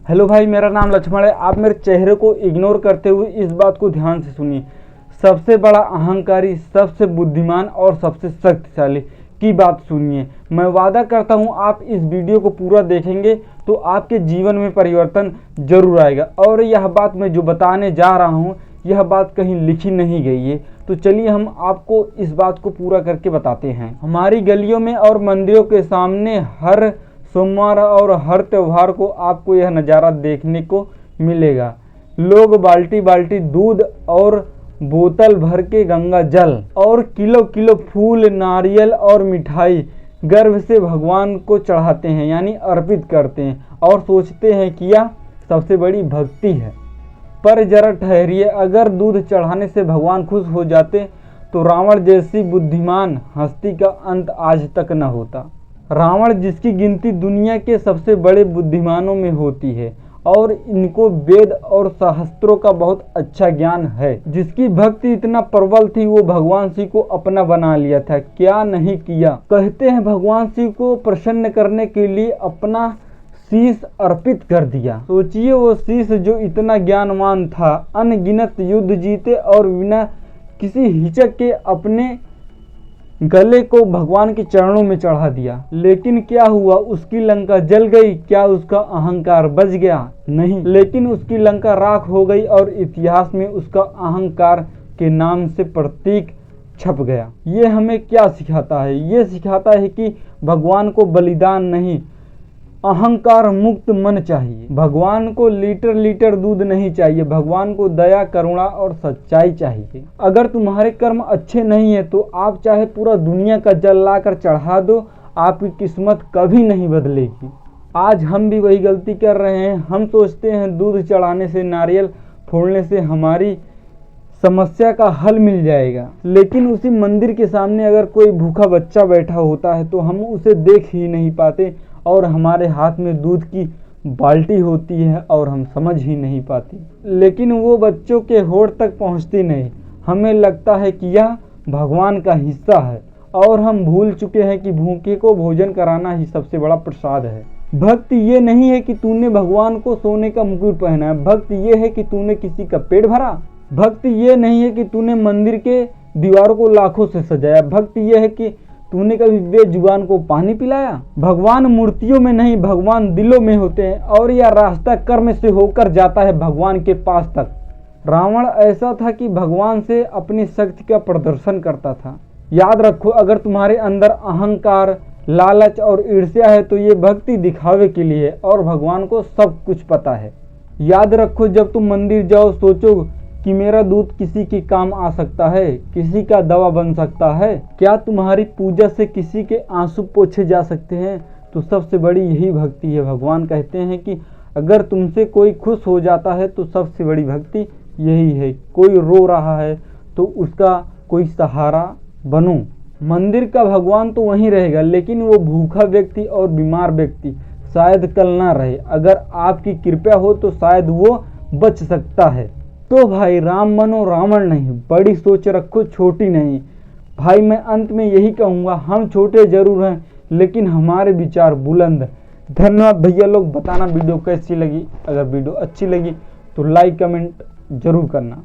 Hello भाई, मेरा नाम लक्ष्मण है। आप मेरे चेहरे को इग्नोर करते हुए इस बात को ध्यान से सुनिए। सबसे बड़ा अहंकारी, सबसे बुद्धिमान और सबसे शक्तिशाली की बात सुनिए। मैं वादा करता हूँ आप इस वीडियो को पूरा देखेंगे तो आपके जीवन में परिवर्तन जरूर आएगा। और यह बात मैं जो बताने जा रहा हूँ, यह बात कहीं लिखी नहीं गई है। तो चलिए हम आपको इस बात को पूरा करके बताते हैं। हमारी गलियों में और मंदिरों के सामने हर सोमवार और हर त्योहार को आपको यह नज़ारा देखने को मिलेगा। लोग बाल्टी बाल्टी दूध और बोतल भर के गंगा जल और किलो किलो फूल, नारियल और मिठाई गर्व से भगवान को चढ़ाते हैं, यानी अर्पित करते हैं और सोचते हैं कि यह सबसे बड़ी भक्ति है। पर जरा ठहरिए, अगर दूध चढ़ाने से भगवान खुश हो जाते तो रावण जैसी बुद्धिमान हस्ती का अंत आज तक न होता। रावण, जिसकी गिनती दुनिया के सबसे बड़े बुद्धिमानों में होती है और इनको वेद और शास्त्रों का बहुत अच्छा ज्ञान है, जिसकी भक्ति इतना प्रबल थी, वो भगवान शिव को अपना बना लिया था। क्या नहीं किया। कहते हैं भगवान शिव को प्रसन्न करने के लिए अपना शीश अर्पित कर दिया। सोचिए, वो शीश जो इतना ज्ञानवान था, अनगिनत युद्ध जीते और बिना किसी हिचक के अपने गले को भगवान के चरणों में चढ़ा दिया। लेकिन क्या हुआ? उसकी लंका जल गई। क्या उसका अहंकार बच गया? नहीं, लेकिन उसकी लंका राख हो गई और इतिहास में उसका अहंकार के नाम से प्रतीक छप गया। ये हमें क्या सिखाता है? ये सिखाता है कि भगवान को बलिदान नहीं, अहंकार मुक्त मन चाहिए। भगवान को लीटर लीटर दूध नहीं चाहिए, भगवान को दया, करुणा और सच्चाई चाहिए। अगर तुम्हारे कर्म अच्छे नहीं है तो आप चाहे पूरा दुनिया का जल लाकर चढ़ा दो, आपकी किस्मत कभी नहीं बदलेगी। आज हम भी वही गलती कर रहे हैं। हम सोचते हैं दूध चढ़ाने से, नारियल फोड़ने से हमारी समस्या का हल मिल जाएगा। लेकिन उसी मंदिर के सामने अगर कोई भूखा बच्चा बैठा होता है तो हम उसे देख ही नहीं पाते और हमारे हाथ में दूध की बाल्टी होती है और हम समझ ही नहीं पाते। लेकिन वो बच्चों के होठ तक पहुंचती नहीं। हमें लगता है कि यह भगवान का हिस्सा है और हम भूल चुके हैं कि भूखे को भोजन कराना ही सबसे बड़ा प्रसाद है। भक्ति ये नहीं है कि तूने भगवान को सोने का मुकुट पहना है। भक्ति ये है कि तूने किसी का पेट भरा। भक्ति ये नहीं है कि तूने मंदिर के दीवारों को लाखों से सजाया। भक्ति ये है कि तूने कभी बेजुबान को पानी पिलाया। भगवान मूर्तियों में नहीं, भगवान दिलों में होते हैं और यह रास्ता कर्म से होकर जाता है भगवान के पास तक। रावण ऐसा था कि भगवान से अपनी शक्ति का प्रदर्शन करता था। याद रखो, अगर तुम्हारे अंदर अहंकार, लालच और ईर्ष्या है तो ये भक्ति दिखावे के लिए है और भगवान को सब कुछ पता है। याद रखो, जब तुम मंदिर जाओ सोचो कि मेरा दूध किसी के काम आ सकता है, किसी का दवा बन सकता है। क्या तुम्हारी पूजा से किसी के आंसू पोंछे जा सकते हैं? तो सबसे बड़ी यही भक्ति है। भगवान कहते हैं कि अगर तुमसे कोई खुश हो जाता है तो सबसे बड़ी भक्ति यही है। कोई रो रहा है तो उसका कोई सहारा बनो। मंदिर का भगवान तो वहीं रहेगा, लेकिन वो भूखा व्यक्ति और बीमार व्यक्ति शायद कल ना रहे। अगर आपकी कृपा हो तो शायद वो बच सकता है। तो भाई, राम बनो, रावण नहीं। बड़ी सोच रखो, छोटी नहीं। भाई, मैं अंत में यही कहूँगा, हम छोटे जरूर हैं लेकिन हमारे विचार बुलंद। धन्यवाद भैया लोग। बताना वीडियो कैसी लगी। अगर वीडियो अच्छी लगी तो लाइक कमेंट जरूर करना।